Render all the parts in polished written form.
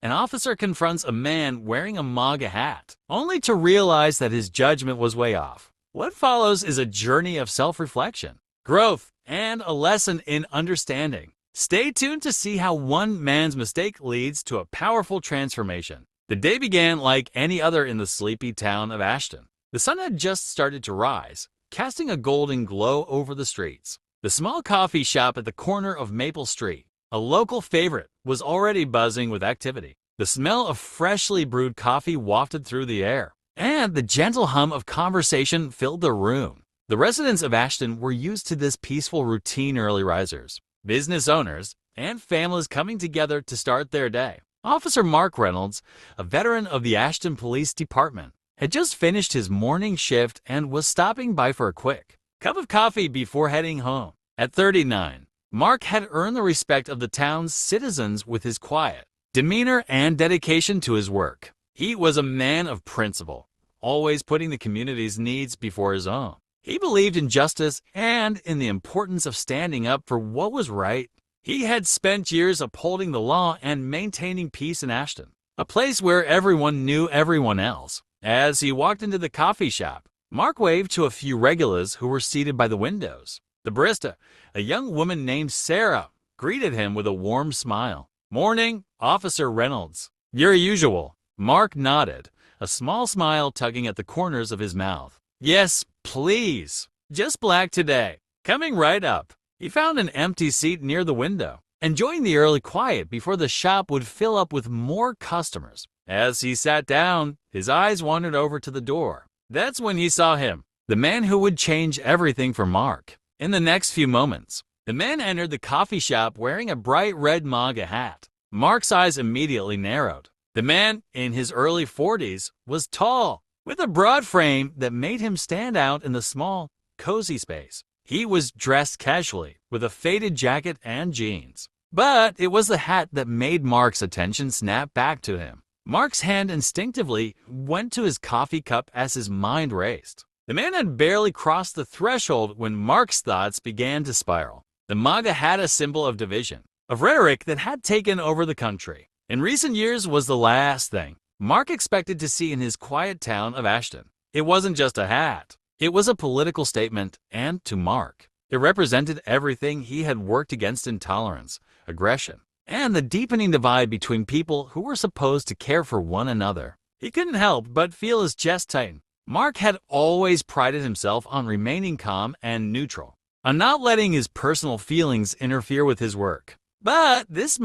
An officer confronts a man wearing a MAGA hat, only to realize that his judgment was way off. What follows is a journey of self-reflection, growth, and a lesson in understanding. Stay tuned to see how one man's mistake leads to a powerful transformation. The day began like any other in the sleepy town of Ashton. The sun had just started to rise, casting a golden glow over the streets. The small coffee shop at the corner of Maple Street, a local favorite, was already buzzing with activity. The smell of freshly brewed coffee wafted through the air, and the gentle hum of conversation filled the room. The residents of Ashton were used to this peaceful routine: early risers, business owners, and families coming together to start their day. Officer Mark Reynolds, a veteran of the Ashton Police Department, had just finished his morning shift and was stopping by for a quick cup of coffee before heading home. At 39, Mark had earned the respect of the town's citizens with his quiet demeanor and dedication to his work. He was a man of principle, always putting the community's needs before his own. He believed in justice and in the importance of standing up for what was right. He had spent years upholding the law and maintaining peace in Ashton, a place where everyone knew everyone else. As he walked into the coffee shop, Mark waved to a few regulars who were seated by the windows. The barista, a young woman named Sarah, greeted him with a warm smile. "Morning, Officer Reynolds." "Your usual." Mark nodded, a small smile tugging at the corners of his mouth. "Yes, please. Just black today. Coming right up." He found an empty seat near the window, enjoying the early quiet before the shop would fill up with more customers. As he sat down, his eyes wandered over to the door. That's when he saw him, the man who would change everything for Mark. In the next few moments, the man entered the coffee shop wearing a bright red MAGA hat. Mark's eyes immediately narrowed. The man, in his early 40s, was tall, with a broad frame that made him stand out in the small, cozy space. He was dressed casually, with a faded jacket and jeans. But it was the hat that made Mark's attention snap back to him. Mark's hand instinctively went to his coffee cup as his mind raced. The man had barely crossed the threshold when Mark's thoughts began to spiral. The MAGA had a symbol of division, of rhetoric that had taken over the country. In recent years was the last thing Mark expected to see in his quiet town of Ashton. It wasn't just a hat. It was a political statement, and to Mark, it represented everything he had worked against: intolerance, aggression, and the deepening divide between people who were supposed to care for one another. He couldn't help but feel his chest tighten. Mark had always prided himself on remaining calm and neutral, on not letting his personal feelings interfere with his work. But this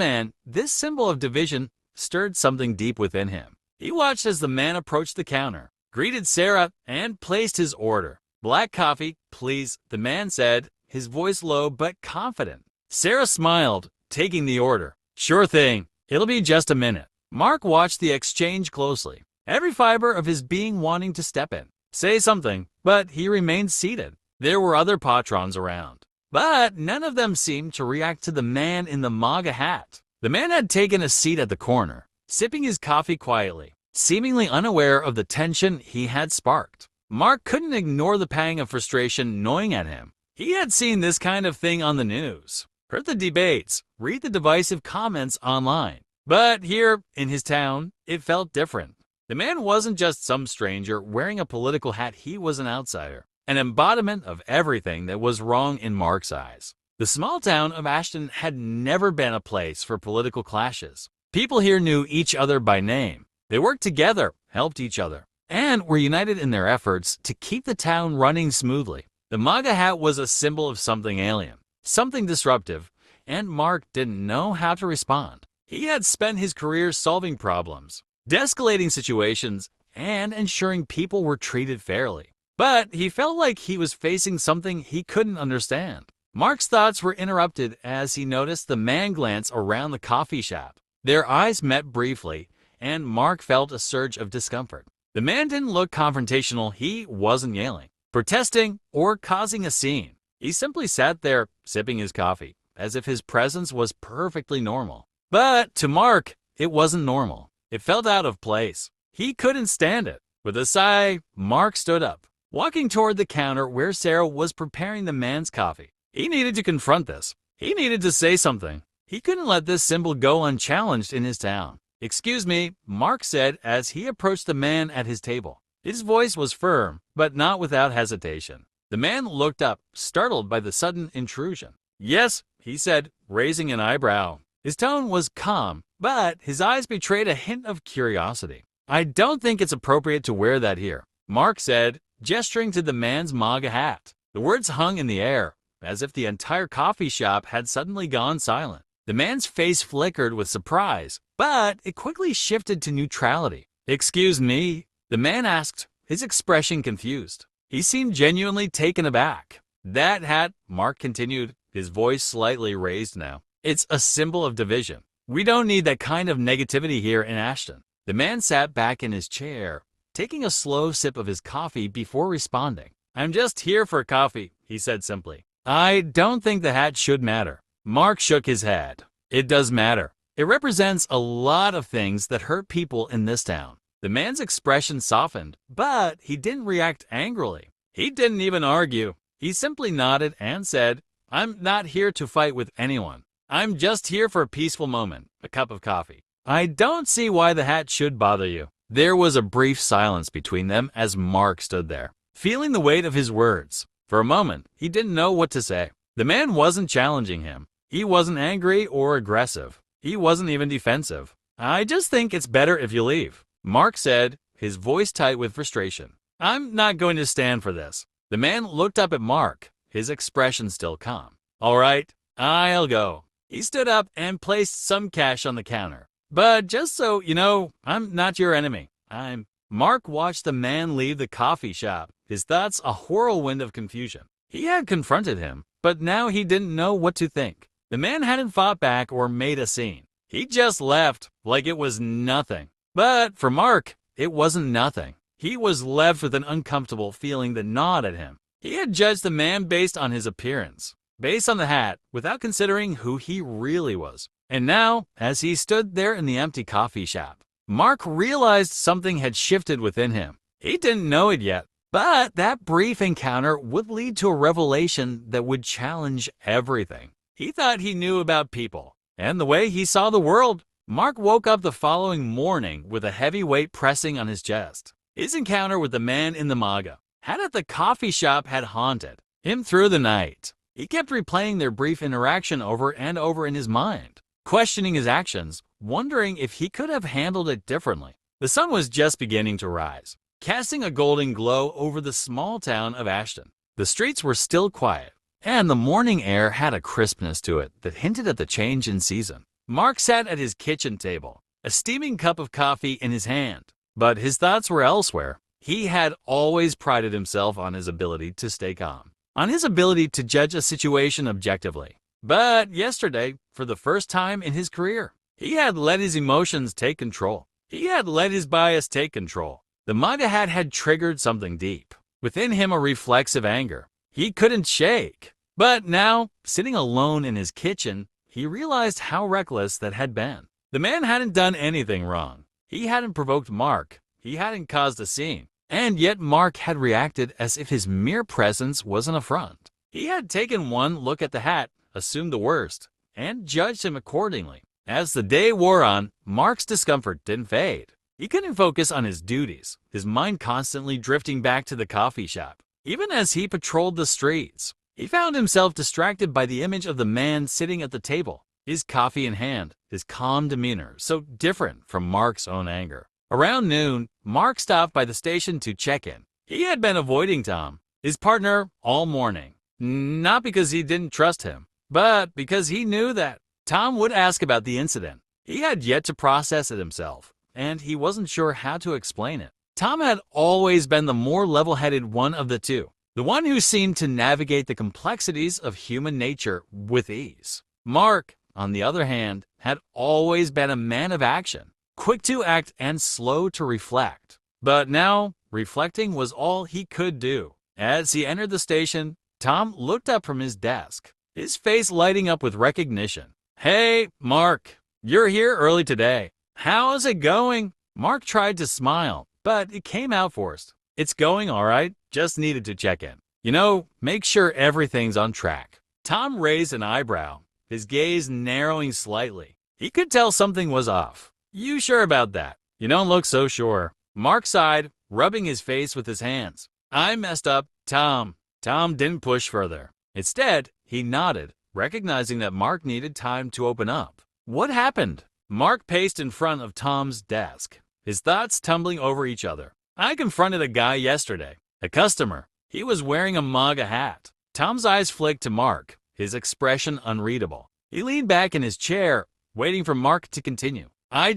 symbol of division, stirred something deep within him. He watched as the man approached the counter, greeted Sarah, and placed his order. "Black coffee, please," the man said, his voice low but confident. Sarah smiled, taking the order. "Sure thing. It'll be just a minute." Mark watched the exchange closely, every fiber of his being wanting to step in, say something, but he remained seated. There were other patrons around, but none of them seemed to react to the man in the MAGA hat. The man had taken a seat at the corner, sipping his coffee quietly, seemingly unaware of the tension he had sparked. Mark couldn't ignore the pang of frustration gnawing at him. He had seen this kind of thing on the news, heard the debates, read the divisive comments online. But here, in his town, it felt different. The man wasn't just some stranger wearing a political hat. He was an outsider, an embodiment of everything that was wrong in Mark's eyes. The small town of Ashton had never been a place for political clashes. People here knew each other by name. They worked together, helped each other, and were united in their efforts to keep the town running smoothly. The MAGA hat was a symbol of something alien, something disruptive, and Mark didn't know how to respond. He had spent his career solving problems, de-escalating situations, and ensuring people were treated fairly. But he felt like he was facing something he couldn't understand. Mark's thoughts were interrupted as he noticed the man glance around the coffee shop. Their eyes met briefly, and Mark felt a surge of discomfort. The man didn't look confrontational. He wasn't yelling, protesting, or causing a scene. He simply sat there, sipping his coffee, as if his presence was perfectly normal. But to Mark, it wasn't normal. It felt out of place. He couldn't stand it. With a sigh, Mark stood up, walking toward the counter where Sarah was preparing the man's coffee. He needed to confront this. He needed to say something. He couldn't let this symbol go unchallenged in his town. "Excuse me," Mark said as he approached the man at his table. His voice was firm, but not without hesitation. The man looked up, startled by the sudden intrusion. "Yes," he said, raising an eyebrow. His tone was calm, but his eyes betrayed a hint of curiosity. "I don't think it's appropriate to wear that here," Mark said, gesturing to the man's MAGA hat. The words hung in the air, as if the entire coffee shop had suddenly gone silent. The man's face flickered with surprise, but it quickly shifted to neutrality. "Excuse me?" the man asked, his expression confused. He seemed genuinely taken aback. "That hat," Mark continued, his voice slightly raised now, "it's a symbol of division. We don't need that kind of negativity here in Ashton." The man sat back in his chair, taking a slow sip of his coffee before responding. "I'm just here for coffee," he said simply. "I don't think the hat should matter." Mark shook his head. "It does matter. It represents a lot of things that hurt people in this town." The man's expression softened, but he didn't react angrily. He didn't even argue. He simply nodded and said, "I'm not here to fight with anyone. I'm just here for a peaceful moment, a cup of coffee. I don't see why the hat should bother you." There was a brief silence between them as Mark stood there, feeling the weight of his words. For a moment, he didn't know what to say. The man wasn't challenging him. He wasn't angry or aggressive. He wasn't even defensive. "I just think it's better if you leave," Mark said, his voice tight with frustration. "I'm not going to stand for this." The man looked up at Mark, his expression still calm. "All right, I'll go." He stood up and placed some cash on the counter. "But just so you know, I'm not your enemy. Mark watched the man leave the coffee shop, his thoughts a whirlwind of confusion. He had confronted him, but now he didn't know what to think. The man hadn't fought back or made a scene. He just left like it was nothing. But for Mark, it wasn't nothing. He was left with an uncomfortable feeling that gnawed at him. He had judged the man based on his appearance, based on the hat, without considering who he really was. And now, as he stood there in the empty coffee shop, Mark realized something had shifted within him. He didn't know it yet, but that brief encounter would lead to a revelation that would challenge everything he thought he knew about people and the way he saw the world. Mark woke up the following morning with a heavy weight pressing on his chest. His encounter with the man in the MAGA hat at the coffee shop had haunted him through the night. He kept replaying their brief interaction over and over in his mind, questioning his actions, wondering if he could have handled it differently. The sun was just beginning to rise, casting a golden glow over the small town of Ashton. The streets were still quiet, and the morning air had a crispness to it that hinted at the change in season. Mark sat at his kitchen table, a steaming cup of coffee in his hand, but his thoughts were elsewhere. He had always prided himself on his ability to stay calm, on his ability to judge a situation objectively. But yesterday, for the first time in his career, he had let his emotions take control. He had let his bias take control. The MAGA hat had triggered something deep within him, a reflexive anger he couldn't shake. But now, sitting alone in his kitchen, he realized how reckless that had been. The man hadn't done anything wrong. He hadn't provoked Mark. He hadn't caused a scene. And yet Mark had reacted as if his mere presence was an affront. He had taken one look at the hat, assumed the worst, and judged him accordingly. As the day wore on, Mark's discomfort didn't fade. He couldn't focus on his duties, his mind constantly drifting back to the coffee shop. Even as he patrolled the streets, he found himself distracted by the image of the man sitting at the table, his coffee in hand, his calm demeanor, so different from Mark's own anger. Around noon, Mark stopped by the station to check in. He had been avoiding Tom, his partner, all morning. Not because he didn't trust him, but because he knew that Tom would ask about the incident. He had yet to process it himself, and he wasn't sure how to explain it. Tom had always been the more level-headed one of the two, the one who seemed to navigate the complexities of human nature with ease. Mark, on the other hand, had always been a man of action, quick to act and slow to reflect. But now, reflecting was all he could do. As he entered the station, Tom looked up from his desk, his face lighting up with recognition. "Hey, Mark, you're here early today. How's it going?" Mark tried to smile, but it came out forced. "It's going all right. Just needed to check in. Make sure everything's on track." Tom raised an eyebrow, his gaze narrowing slightly. He could tell something was off. You sure about that? You don't look so sure. Mark sighed, rubbing his face with his hands. I messed up, Tom. Tom didn't push further. Instead, he nodded, recognizing that Mark needed time to open up. What happened? Mark paced in front of Tom's desk, his thoughts tumbling over each other. I confronted a guy yesterday, a customer. He was wearing a MAGA hat. Tom's eyes flicked to Mark, his expression unreadable. He leaned back in his chair, waiting for Mark to continue. I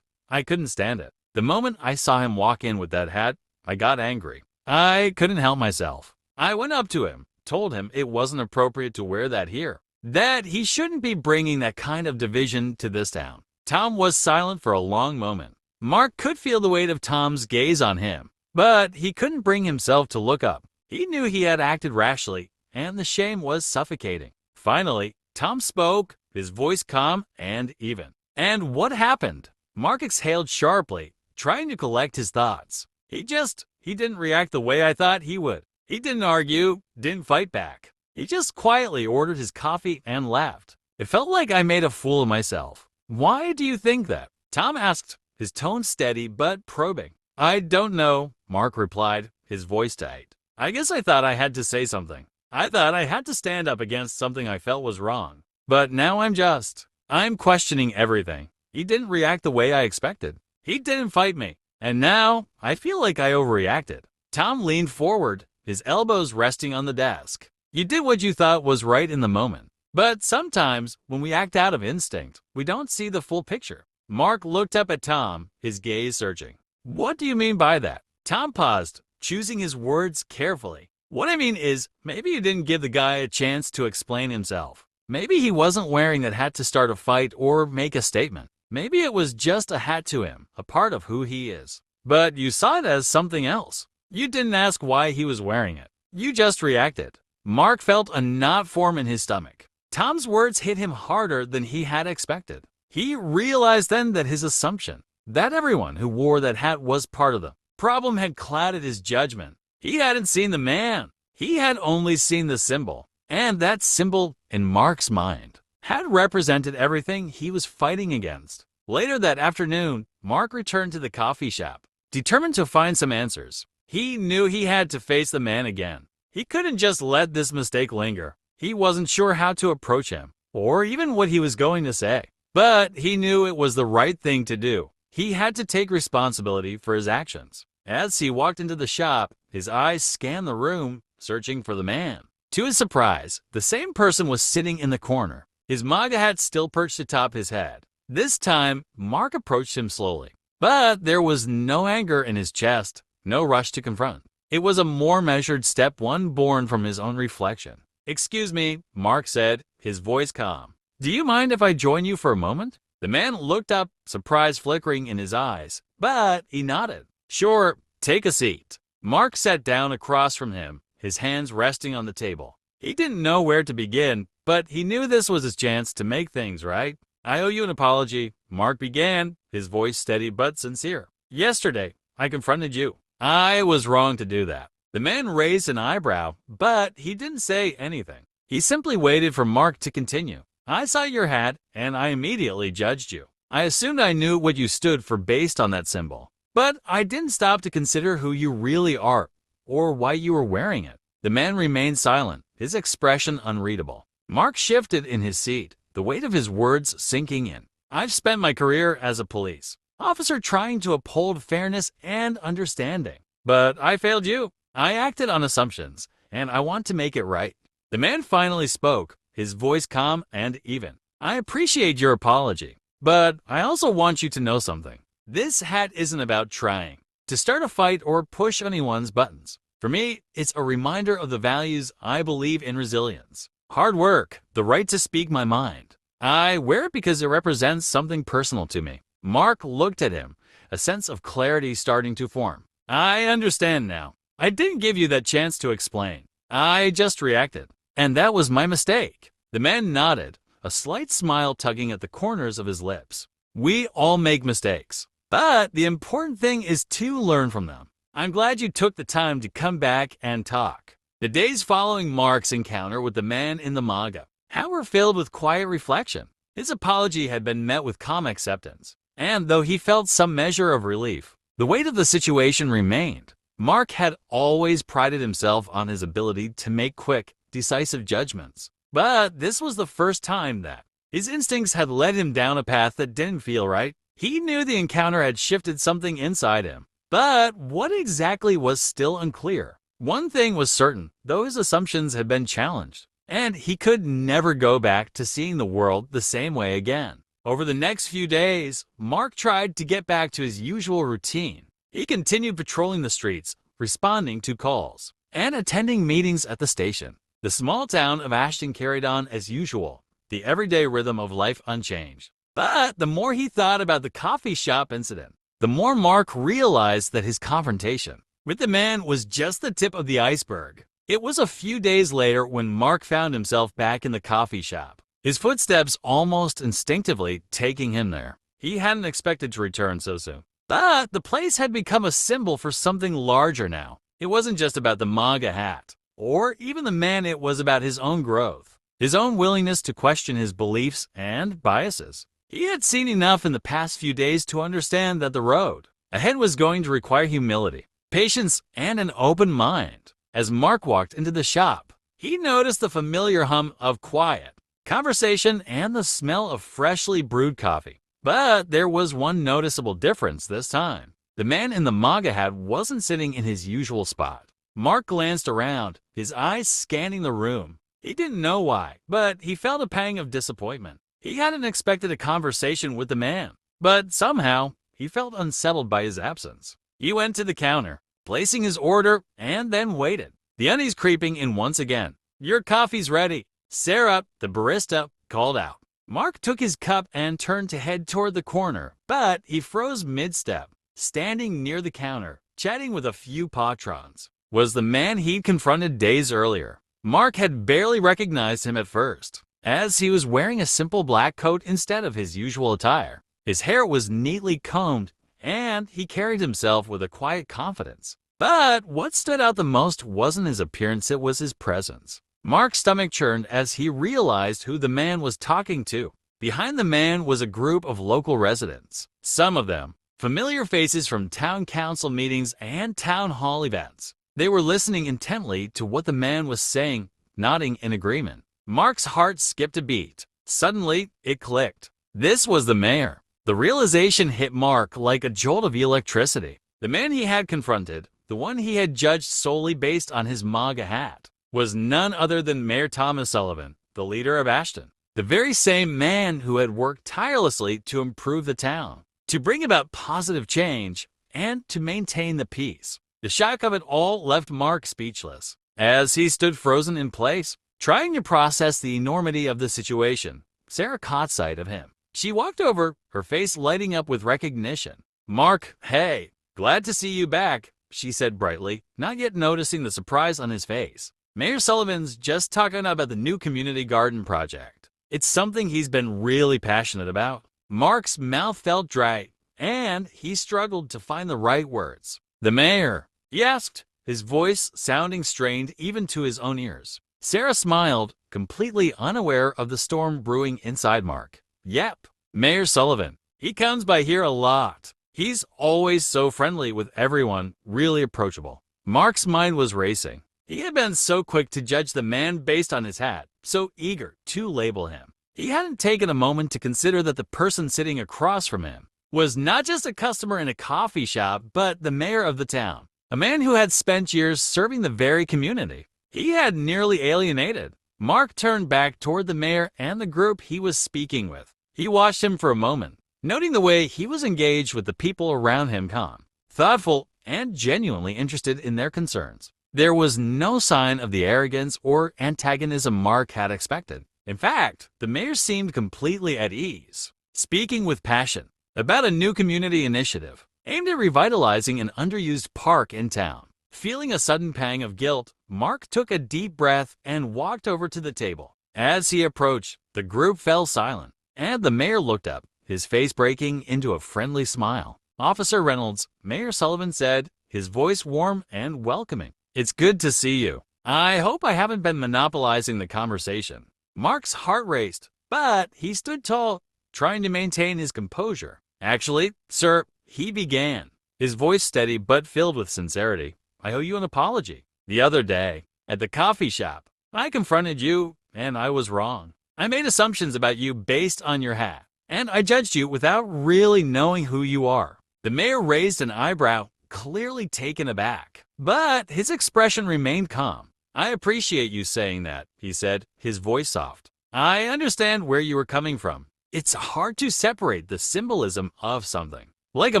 couldn't stand it. The moment I saw him walk in with that hat, I got angry. I couldn't help myself. I went up to him, told him it wasn't appropriate to wear that here, that he shouldn't be bringing that kind of division to this town. Tom was silent for a long moment. Mark could feel the weight of Tom's gaze on him, but he couldn't bring himself to look up. He knew he had acted rashly, and the shame was suffocating. Finally, Tom spoke, his voice calm and even. And what happened? Mark exhaled sharply, trying to collect his thoughts. He didn't react the way I thought he would. He didn't argue, didn't fight back. He just quietly ordered his coffee and left. It felt like I made a fool of myself. Why do you think that? Tom asked, his tone steady but probing. I don't know, Mark replied, his voice tight. I guess I thought I had to say something. I thought I had to stand up against something I felt was wrong. But now I'm questioning everything. He didn't react the way I expected. He didn't fight me. And now I feel like I overreacted. Tom leaned forward, his elbows resting on the desk. You did what you thought was right in the moment. But sometimes, when we act out of instinct, we don't see the full picture. Mark looked up at Tom, his gaze searching. What do you mean by that? Tom paused, choosing his words carefully. What I mean is, maybe you didn't give the guy a chance to explain himself. Maybe he wasn't wearing that hat to start a fight or make a statement. Maybe it was just a hat to him, a part of who he is. But you saw it as something else. You didn't ask why he was wearing it. You just reacted. Mark felt a knot form in his stomach. Tom's words hit him harder than he had expected. He realized then that his assumption, that everyone who wore that hat was part of the problem, had clouded his judgment. He hadn't seen the man. He had only seen the symbol. And that symbol, in Mark's mind, had represented everything he was fighting against. Later that afternoon, Mark returned to the coffee shop, determined to find some answers. He knew he had to face the man again. He couldn't just let this mistake linger. He wasn't sure how to approach him, or even what he was going to say. But he knew it was the right thing to do. He had to take responsibility for his actions. As he walked into the shop, his eyes scanned the room, searching for the man. To his surprise, the same person was sitting in the corner, his MAGA hat still perched atop his head. This time, Mark approached him slowly. But there was no anger in his chest, no rush to confront. It was a more measured step, one born from his own reflection. Excuse me, Mark said, his voice calm. Do you mind if I join you for a moment? The man looked up, surprise flickering in his eyes, but he nodded. Sure, take a seat. Mark sat down across from him, his hands resting on the table. He didn't know where to begin, but he knew this was his chance to make things right. I owe you an apology, Mark began, his voice steady but sincere. Yesterday, I confronted you. I was wrong to do that. The man raised an eyebrow, but he didn't say anything. He simply waited for Mark to continue. I saw your hat, and I immediately judged you. I assumed I knew what you stood for based on that symbol. But I didn't stop to consider who you really are, or why you were wearing it. The man remained silent, his expression unreadable. Mark shifted in his seat, the weight of his words sinking in. I've spent my career as a police officer trying to uphold fairness and understanding. But I failed you. I acted on assumptions, and I want to make it right. The man finally spoke, his voice calm and even. I appreciate your apology, but I also want you to know something. This hat isn't about trying to start a fight or push anyone's buttons. For me, it's a reminder of the values I believe in: resilience, hard work, the right to speak my mind. I wear it because it represents something personal to me. Mark looked at him, a sense of clarity starting to form. I understand now. I didn't give you that chance to explain. I just reacted, and that was my mistake. The man nodded, a slight smile tugging at the corners of his lips. We all make mistakes, but the important thing is to learn from them. I'm glad you took the time to come back and talk. The days following Mark's encounter with the man in the MAGA hat were filled with quiet reflection. His apology had been met with calm acceptance, And though he felt some measure of relief, the weight of the situation remained. Mark had always prided himself on his ability to make quick, decisive judgments. But this was the first time that his instincts had led him down a path that didn't feel right. He knew the encounter had shifted something inside him. But what exactly was still unclear. One thing was certain, though his assumptions had been challenged, and he could never go back to seeing the world the same way again. Over the next few days, Mark tried to get back to his usual routine. He continued patrolling the streets, responding to calls, and attending meetings at the station. The small town of Ashton carried on as usual, the everyday rhythm of life unchanged. But the more he thought about the coffee shop incident, the more Mark realized that his confrontation with the man was just the tip of the iceberg. It was a few days later when Mark found himself back in the coffee shop, his footsteps almost instinctively taking him there. He hadn't expected to return so soon. But the place had become a symbol for something larger now. It wasn't just about the MAGA hat, or even the man. It was about his own growth, his own willingness to question his beliefs and biases. He had seen enough in the past few days to understand that the road ahead was going to require humility, patience, and an open mind. As Mark walked into the shop, he noticed the familiar hum of quiet conversation and the smell of freshly brewed coffee. But there was one noticeable difference this time. The man in the MAGA hat wasn't sitting in his usual spot. Mark glanced around, his eyes scanning the room. He didn't know why, but he felt a pang of disappointment. He hadn't expected a conversation with the man, but somehow he felt unsettled by his absence. He went to the counter, placing his order, and then waited, the unease creeping in once again. "Your coffee's ready," Sarah, the barista, called out. Mark took his cup and turned to head toward the corner, but he froze mid-step. Standing near the counter, chatting with a few patrons, was the man he'd confronted days earlier. Mark had barely recognized him at first, as he was wearing a simple black coat instead of his usual attire. His hair was neatly combed, and he carried himself with a quiet confidence. But what stood out the most wasn't his appearance, it was his presence. Mark's stomach churned as he realized who the man was talking to. Behind the man was a group of local residents, some of them familiar faces from town council meetings and town hall events. They were listening intently to what the man was saying, nodding in agreement. Mark's heart skipped a beat. Suddenly, it clicked. This was the mayor. The realization hit Mark like a jolt of electricity. The man he had confronted, the one he had judged solely based on his MAGA hat, was none other than Mayor Thomas Sullivan, the leader of Ashton. The very same man who had worked tirelessly to improve the town, to bring about positive change, and to maintain the peace. The shock of it all left Mark speechless. As he stood frozen in place, trying to process the enormity of the situation, Sarah caught sight of him. She walked over, her face lighting up with recognition. "Mark, hey, glad to see you back," she said brightly, not yet noticing the surprise on his face. "Mayor Sullivan's just talking about the new community garden project. It's something he's been really passionate about." Mark's mouth felt dry, and he struggled to find the right words. "The mayor?" he asked, his voice sounding strained even to his own ears. Sarah smiled, completely unaware of the storm brewing inside Mark. "Yep, Mayor Sullivan. He comes by here a lot. He's always so friendly with everyone, really approachable." Mark's mind was racing. He had been so quick to judge the man based on his hat, so eager to label him. He hadn't taken a moment to consider that the person sitting across from him was not just a customer in a coffee shop, but the mayor of the town, a man who had spent years serving the very community he had nearly alienated. Mark turned back toward the mayor and the group he was speaking with. He watched him for a moment, noting the way he was engaged with the people around him, calm, thoughtful, and genuinely interested in their concerns. There was no sign of the arrogance or antagonism Mark had expected. In fact, the mayor seemed completely at ease, speaking with passion about a new community initiative aimed at revitalizing an underused park in town. Feeling a sudden pang of guilt, Mark took a deep breath and walked over to the table. As he approached, the group fell silent, and the mayor looked up, his face breaking into a friendly smile. "Officer Reynolds," Mayor Sullivan said, his voice warm and welcoming. "It's good to see you. I hope I haven't been monopolizing the conversation." Mark's heart raced, but he stood tall, trying to maintain his composure. Actually, sir, he began, his voice steady but filled with sincerity. I owe you an apology. The other day, at the coffee shop, I confronted you, and I was wrong. I made assumptions about you based on your hat, and I judged you without really knowing who you are. The mayor raised an eyebrow, clearly taken aback, but his expression remained calm. I appreciate you saying that, he said, his voice soft. I understand where you were coming from. It's hard to separate the symbolism of something, like a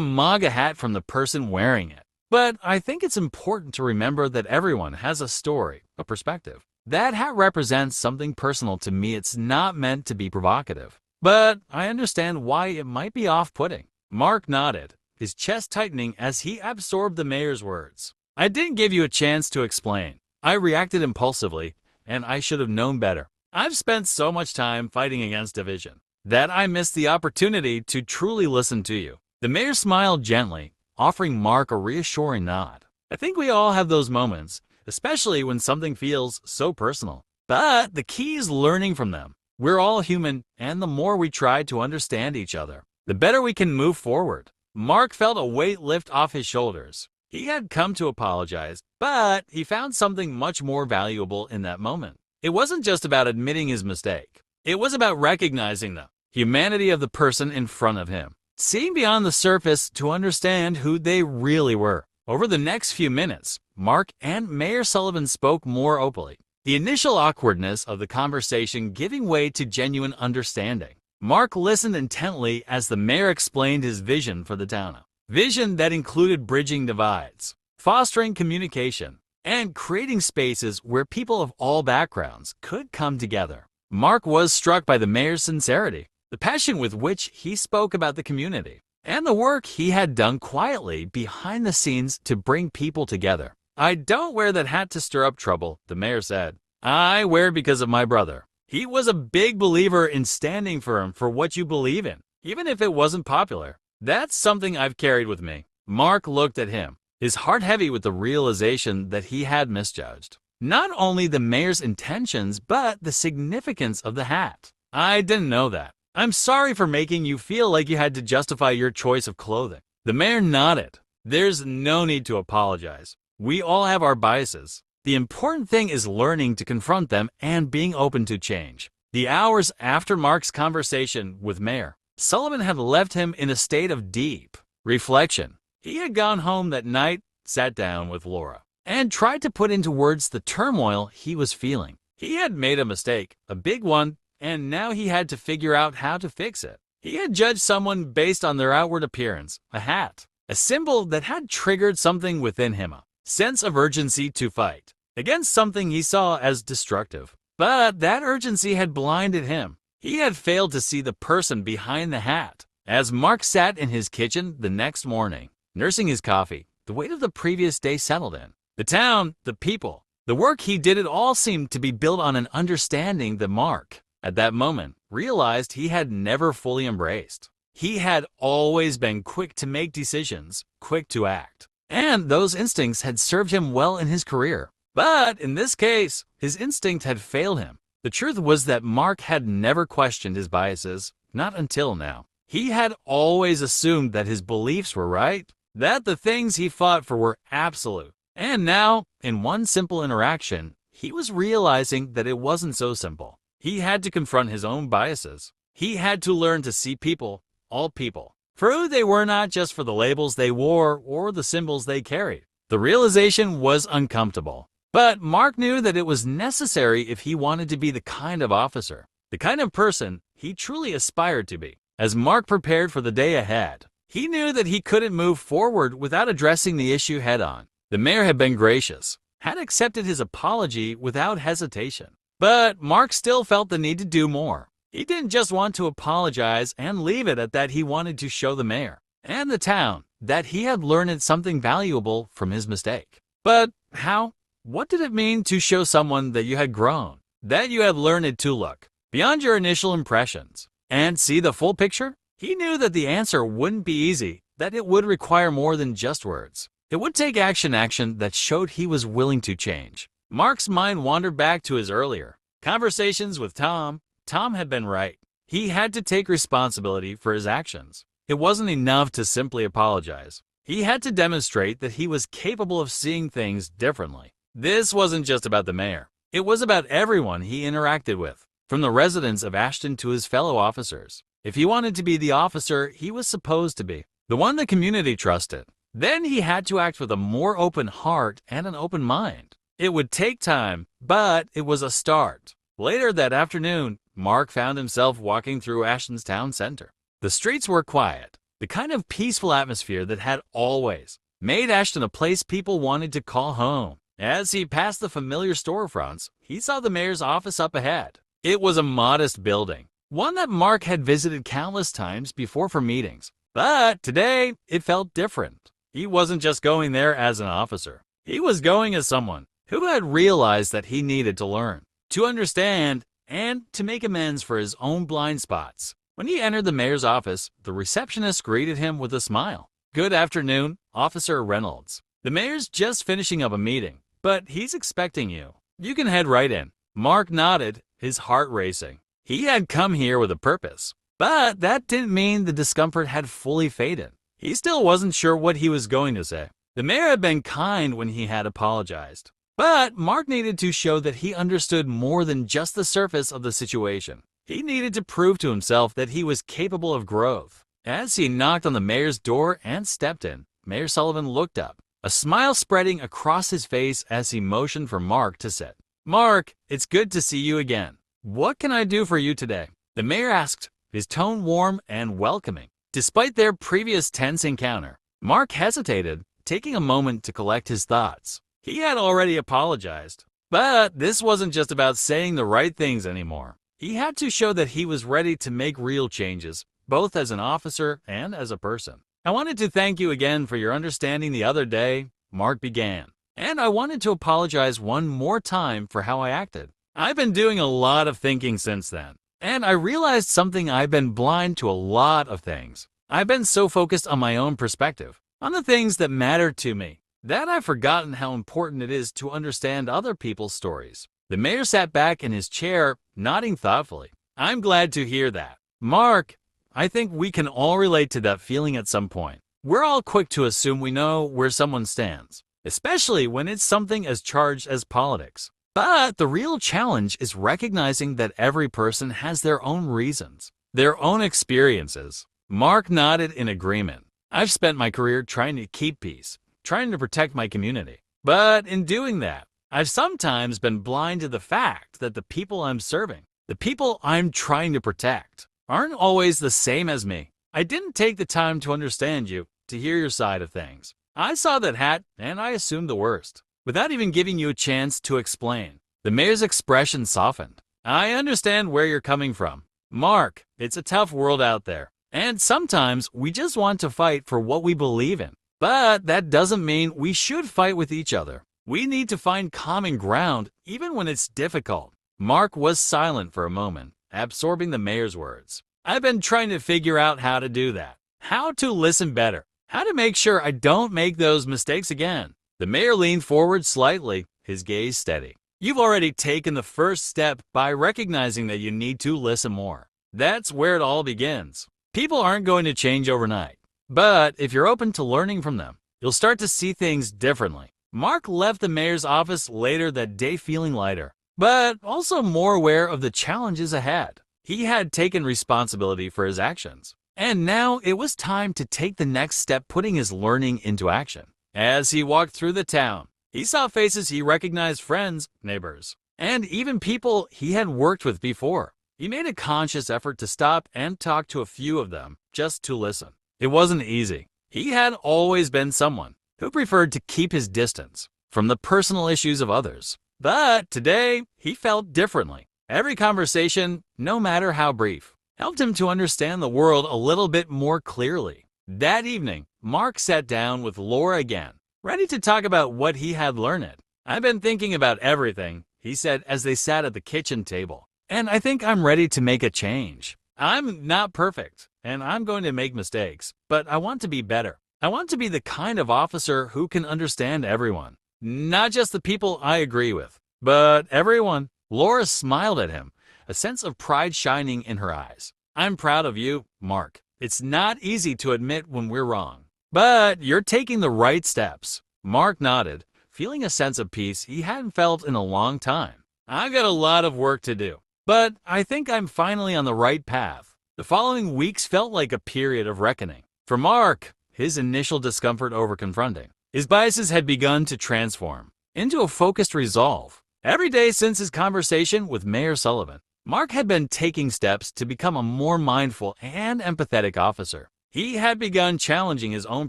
MAGA hat, from the person wearing it. But I think it's important to remember that everyone has a story, a perspective. That hat represents something personal to me. It's not meant to be provocative, but I understand why it might be off-putting. Mark nodded, his chest tightening as he absorbed the mayor's words. I didn't give you a chance to explain. I reacted impulsively, and I should have known better. I've spent so much time fighting against division that I missed the opportunity to truly listen to you. The mayor smiled gently, offering Mark a reassuring nod. I think we all have those moments, especially when something feels so personal. But the key is learning from them. We're all human, and the more we try to understand each other, the better we can move forward. Mark felt a weight lift off his shoulders. He had come to apologize, but he found something much more valuable in that moment. It wasn't just about admitting his mistake. It was about recognizing the humanity of the person in front of him, seeing beyond the surface to understand who they really were. Over the next few minutes, Mark and Mayor Sullivan spoke more openly, the initial awkwardness of the conversation giving way to genuine understanding. Mark listened intently as the mayor explained his vision for the town. Vision that included bridging divides, fostering communication, and creating spaces where people of all backgrounds could come together. Mark was struck by the mayor's sincerity, the passion with which he spoke about the community, and the work he had done quietly behind the scenes to bring people together. I don't wear that hat to stir up trouble, the mayor said. I wear it because of my brother. He was a big believer in standing firm for what you believe in, even if it wasn't popular. That's something I've carried with me. Mark looked at him, his heart heavy with the realization that he had misjudged not only the mayor's intentions, but the significance of the hat. I didn't know that. I'm sorry for making you feel like you had to justify your choice of clothing. The mayor nodded. There's no need to apologize. We all have our biases. The important thing is learning to confront them and being open to change. The hours after Mark's conversation with Mayor Sullivan had left him in a state of deep reflection. He had gone home that night, sat down with Laura, and tried to put into words the turmoil he was feeling. He had made a mistake, a big one, and now he had to figure out how to fix it. He had judged someone based on their outward appearance, a hat, a symbol that had triggered something within him, a sense of urgency to fight against something he saw as destructive. But that urgency had blinded him. He had failed to see the person behind the hat. As Mark sat in his kitchen the next morning, nursing his coffee, the weight of the previous day settled in. The town, the people, the work he did, it all seemed to be built on an understanding that Mark, at that moment, realized he had never fully embraced. He had always been quick to make decisions, quick to act, and those instincts had served him well in his career. But in this case, his instinct had failed him. The truth was that Mark had never questioned his biases, not until now. He had always assumed that his beliefs were right, that the things he fought for were absolute. And now, in one simple interaction, he was realizing that it wasn't so simple. He had to confront his own biases. He had to learn to see people, all people, for who they were, not just for the labels they wore or the symbols they carried. The realization was uncomfortable, but Mark knew that it was necessary if he wanted to be the kind of officer, the kind of person he truly aspired to be. As Mark prepared for the day ahead, he knew that he couldn't move forward without addressing the issue head-on. The mayor had been gracious, had accepted his apology without hesitation. But Mark still felt the need to do more. He didn't just want to apologize and leave it at that. He wanted to show the mayor and the town that he had learned something valuable from his mistake. But how? What did it mean to show someone that you had grown, that you had learned to look beyond your initial impressions and see the full picture? He knew that the answer wouldn't be easy, that it would require more than just words. It would take action that showed he was willing to change. Mark's mind wandered back to his earlier conversations with Tom. Tom had been right. He had to take responsibility for his actions. It wasn't enough to simply apologize. He had to demonstrate that he was capable of seeing things differently. This wasn't just about the mayor. It was about everyone he interacted with, from the residents of Ashton to his fellow officers. If he wanted to be the officer he was supposed to be, the one the community trusted, then he had to act with a more open heart and an open mind. It would take time, but it was a start. Later that afternoon, Mark found himself walking through Ashton's town center. The streets were quiet, the kind of peaceful atmosphere that had always made Ashton a place people wanted to call home. As he passed the familiar storefronts, he saw the mayor's office up ahead. It was a modest building, one that Mark had visited countless times before for meetings. But today, it felt different. He wasn't just going there as an officer. He was going as someone who had realized that he needed to learn, to understand, and to make amends for his own blind spots. When he entered the mayor's office, the receptionist greeted him with a smile. "Good afternoon, Officer Reynolds. The mayor's just finishing up a meeting, but he's expecting you. You can head right in." Mark nodded, his heart racing. He had come here with a purpose, but that didn't mean the discomfort had fully faded. He still wasn't sure what he was going to say. The mayor had been kind when he had apologized, but Mark needed to show that he understood more than just the surface of the situation. He needed to prove to himself that he was capable of growth. As he knocked on the mayor's door and stepped in, Mayor Sullivan looked up, a smile spreading across his face as he motioned for Mark to sit. "Mark, it's good to see you again. What can I do for you today?" the mayor asked, his tone warm and welcoming. Despite their previous tense encounter, Mark hesitated, taking a moment to collect his thoughts. He had already apologized, but this wasn't just about saying the right things anymore. He had to show that he was ready to make real changes, both as an officer and as a person. "I wanted to thank you again for your understanding the other day," Mark began. "And I wanted to apologize one more time for how I acted. I've been doing a lot of thinking since then, and I realized something. I've been blind to a lot of things. I've been so focused on my own perspective, on the things that matter to me, that I've forgotten how important it is to understand other people's stories." The mayor sat back in his chair, nodding thoughtfully. "I'm glad to hear that. Mark, I think we can all relate to that feeling at some point. We're all quick to assume we know where someone stands, especially when it's something as charged as politics. But the real challenge is recognizing that every person has their own reasons, their own experiences." Mark nodded in agreement. "I've spent my career trying to keep peace, trying to protect my community. But in doing that, I've sometimes been blind to the fact that the people I'm serving, the people I'm trying to protect, aren't always the same as me. I didn't take the time to understand you, to hear your side of things. I saw that hat and I assumed the worst, without even giving you a chance to explain." The mayor's expression softened. "I understand where you're coming from. Mark, it's a tough world out there, and sometimes we just want to fight for what we believe in. But that doesn't mean we should fight with each other. We need to find common ground, even when it's difficult." Mark was silent for a moment, absorbing the mayor's words. "I've been trying to figure out how to do that, how to listen better, how to make sure I don't make those mistakes again." The mayor leaned forward slightly, his gaze steady. "You've already taken the first step by recognizing that you need to listen more. That's where it all begins. People aren't going to change overnight, but if you're open to learning from them, you'll start to see things differently." Mark left the mayor's office later that day feeling lighter, but also more aware of the challenges ahead. He had taken responsibility for his actions, and now it was time to take the next step, putting his learning into action. As he walked through the town, he saw faces he recognized, friends, neighbors, and even people he had worked with before. He made a conscious effort to stop and talk to a few of them, just to listen. It wasn't easy. He had always been someone who preferred to keep his distance from the personal issues of others. But today, he felt differently. Every conversation, no matter how brief, helped him to understand the world a little bit more clearly. That evening, Mark sat down with Laura again, ready to talk about what he had learned. "I've been thinking about everything," he said as they sat at the kitchen table, "and I think I'm ready to make a change. I'm not perfect, and I'm going to make mistakes, but I want to be better. I want to be the kind of officer who can understand everyone, not just the people I agree with, but everyone." Laura smiled at him, a sense of pride shining in her eyes. "I'm proud of you, Mark. It's not easy to admit when we're wrong, but you're taking the right steps." Mark nodded, feeling a sense of peace he hadn't felt in a long time. "I've got a lot of work to do, but I think I'm finally on the right path." The following weeks felt like a period of reckoning. For Mark, his initial discomfort over confronting his biases had begun to transform into a focused resolve. Every day since his conversation with Mayor Sullivan, Mark had been taking steps to become a more mindful and empathetic officer. He had begun challenging his own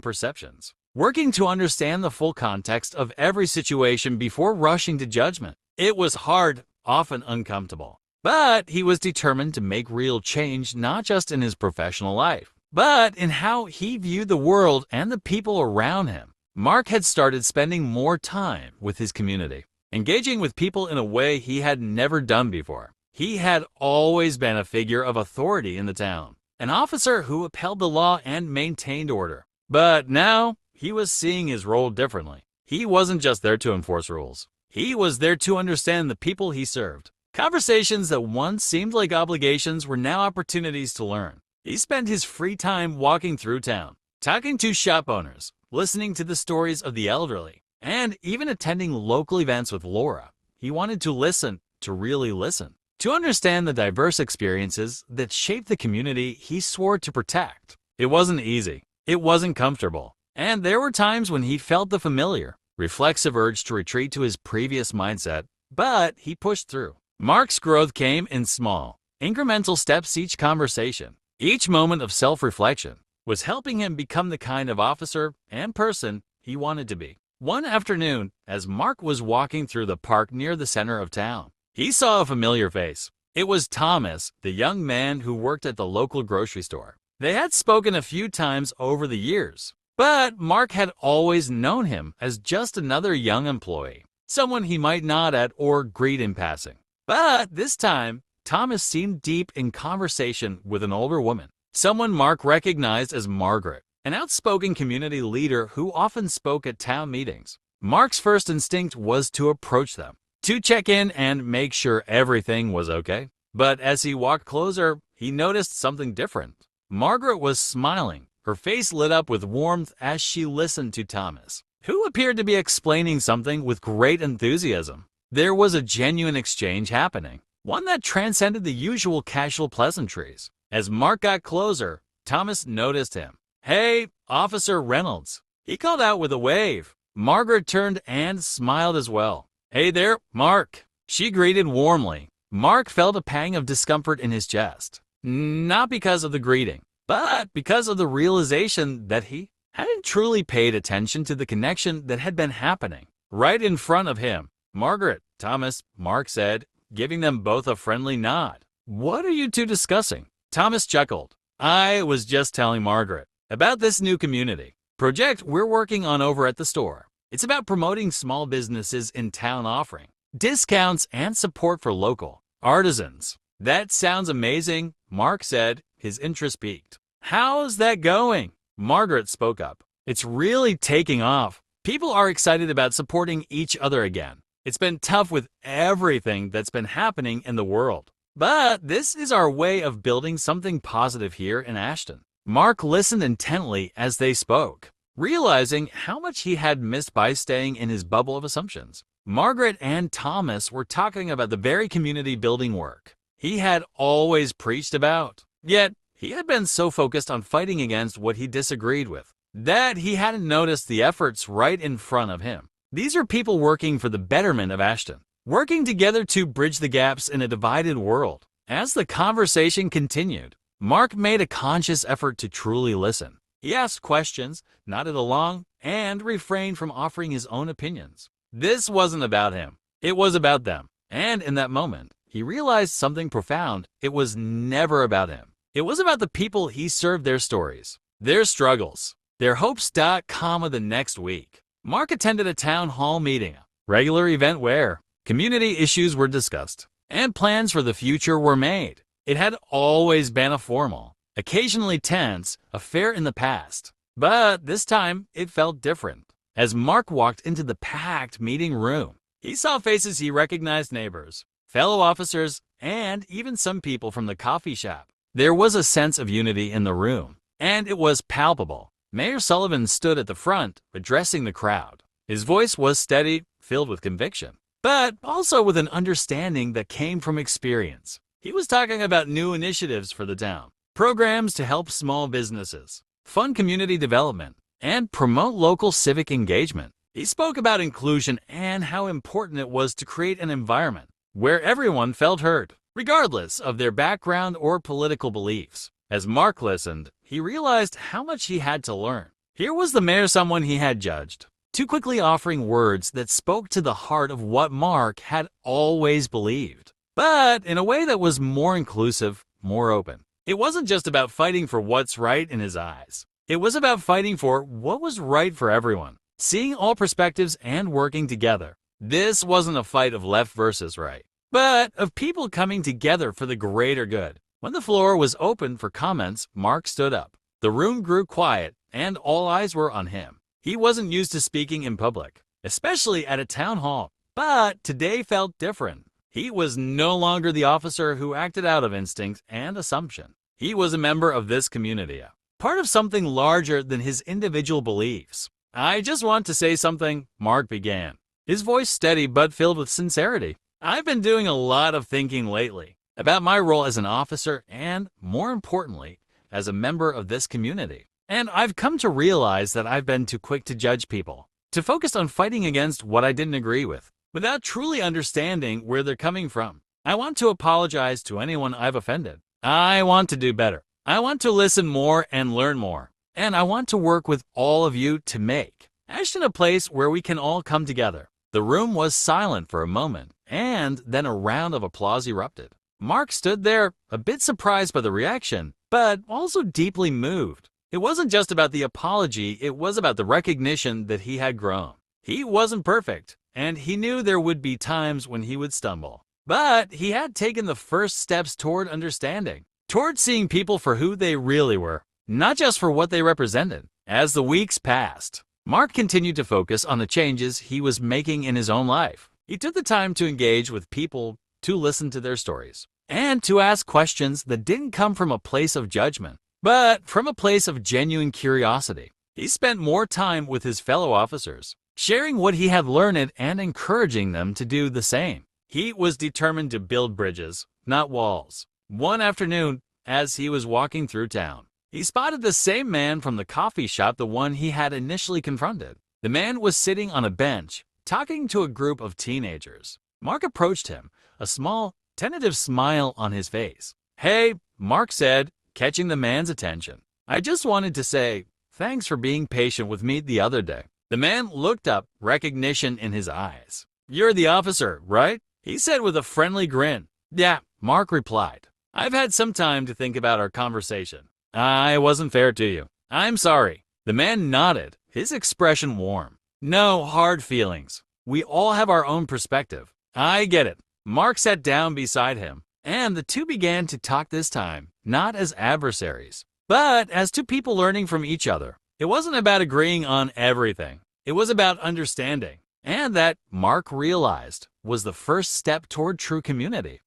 perceptions, working to understand the full context of every situation before rushing to judgment. It was hard, often uncomfortable, but he was determined to make real change not just in his professional life, but in how he viewed the world and the people around him. Mark had started spending more time with his community, engaging with people in a way he had never done before. He had always been a figure of authority in the town, an officer who upheld the law and maintained order. But now, he was seeing his role differently. He wasn't just there to enforce rules. He was there to understand the people he served. Conversations that once seemed like obligations were now opportunities to learn. He spent his free time walking through town, talking to shop owners, listening to the stories of the elderly, and even attending local events with Laura. He wanted to listen, to really listen, to understand the diverse experiences that shaped the community he swore to protect. It wasn't easy. It wasn't comfortable. And there were times when he felt the familiar, reflexive urge to retreat to his previous mindset, but he pushed through. Mark's growth came in small, incremental steps each conversation. Each moment of self-reflection was helping him become the kind of officer and person he wanted to be. One afternoon, as Mark was walking through the park near the center of town, he saw a familiar face. It was Thomas, the young man who worked at the local grocery store. They had spoken a few times over the years, but Mark had always known him as just another young employee, someone he might nod at or greet in passing. But this time, Thomas seemed deep in conversation with an older woman, someone Mark recognized as Margaret, an outspoken community leader who often spoke at town meetings. Mark's first instinct was to approach them, to check in and make sure everything was okay. But as he walked closer, he noticed something different. Margaret was smiling, her face lit up with warmth as she listened to Thomas, who appeared to be explaining something with great enthusiasm. There was a genuine exchange happening, one that transcended the usual casual pleasantries. As Mark got closer, Thomas noticed him. "Hey, Officer Reynolds," he called out with a wave. Margaret turned and smiled as well. "Hey there, Mark," she greeted warmly. Mark felt a pang of discomfort in his chest, not because of the greeting, but because of the realization that he hadn't truly paid attention to the connection that had been happening right in front of him. "Margaret, Thomas," Mark said, giving them both a friendly nod. "What are you two discussing?" Thomas chuckled. "I was just telling Margaret about this new community project we're working on over at the store. It's about promoting small businesses in town, offering discounts and support for local artisans." "That sounds amazing," Mark said, his interest piqued. "How's that going?" Margaret spoke up. "It's really taking off. People are excited about supporting each other again. It's been tough with everything that's been happening in the world, but this is our way of building something positive here in Ashton." Mark listened intently as they spoke, realizing how much he had missed by staying in his bubble of assumptions. Margaret and Thomas were talking about the very community building work he had always preached about. Yet, he had been so focused on fighting against what he disagreed with that he hadn't noticed the efforts right in front of him. These are people working for the betterment of Ashton, working together to bridge the gaps in a divided world. As the conversation continued, Mark made a conscious effort to truly listen. He asked questions, nodded along, and refrained from offering his own opinions. This wasn't about him. It was about them. And in that moment, he realized something profound. It was never about him. It was about the people he served, their stories, their struggles, their hopes. Comma the next week, Mark attended a town hall meeting, a regular event where community issues were discussed and plans for the future were made. It had always been a formal, occasionally tense affair in the past, but this time it felt different. As Mark walked into the packed meeting room, he saw faces he recognized, neighbors, fellow officers, and even some people from the coffee shop. There was a sense of unity in the room, and it was palpable. Mayor Sullivan stood at the front, addressing the crowd. His voice was steady, filled with conviction, but also with an understanding that came from experience. He was talking about new initiatives for the town, programs to help small businesses, fund community development, and promote local civic engagement. He spoke about inclusion and how important it was to create an environment where everyone felt heard, regardless of their background or political beliefs. As Mark listened, he realized how much he had to learn. Here was the mayor, someone he had judged, too quickly offering words that spoke to the heart of what Mark had always believed, but in a way that was more inclusive, more open. It wasn't just about fighting for what's right in his eyes. It was about fighting for what was right for everyone, seeing all perspectives and working together. This wasn't a fight of left versus right, but of people coming together for the greater good. When the floor was open for comments, Mark stood up. The room grew quiet, and all eyes were on him. He wasn't used to speaking in public, especially at a town hall, but today felt different. He was no longer the officer who acted out of instinct and assumption. He was a member of this community, part of something larger than his individual beliefs. "I just want to say something," Mark began, his voice steady but filled with sincerity. "I've been doing a lot of thinking lately about my role as an officer and, more importantly, as a member of this community. And I've come to realize that I've been too quick to judge people, to focus on fighting against what I didn't agree with, without truly understanding where they're coming from. I want to apologize to anyone I've offended. I want to do better. I want to listen more and learn more. And I want to work with all of you to make Ashton a place where we can all come together." The room was silent for a moment, and then a round of applause erupted. Mark stood there, a bit surprised by the reaction, but also deeply moved. It wasn't just about the apology, it was about the recognition that he had grown. He wasn't perfect, and he knew there would be times when he would stumble. But he had taken the first steps toward understanding, toward seeing people for who they really were, not just for what they represented. As the weeks passed, Mark continued to focus on the changes he was making in his own life. He took the time to engage with people, to listen to their stories, and to ask questions that didn't come from a place of judgment, but from a place of genuine curiosity. He spent more time with his fellow officers, sharing what he had learned and encouraging them to do the same. He was determined to build bridges, not walls. One afternoon, as he was walking through town, he spotted the same man from the coffee shop, the one he had initially confronted. The man was sitting on a bench, talking to a group of teenagers. Mark approached him, a small, tentative smile on his face. "Hey," Mark said, catching the man's attention. "I just wanted to say, thanks for being patient with me the other day." The man looked up, recognition in his eyes. "You're the officer, right?" he said with a friendly grin. "Yeah," Mark replied. "I've had some time to think about our conversation. I wasn't fair to you. I'm sorry." The man nodded, his expression warm. "No hard feelings. We all have our own perspective. I get it." Mark sat down beside him, and the two began to talk, this time not as adversaries, but as two people learning from each other. It wasn't about agreeing on everything. It was about understanding, and that, Mark realized, was the first step toward true community.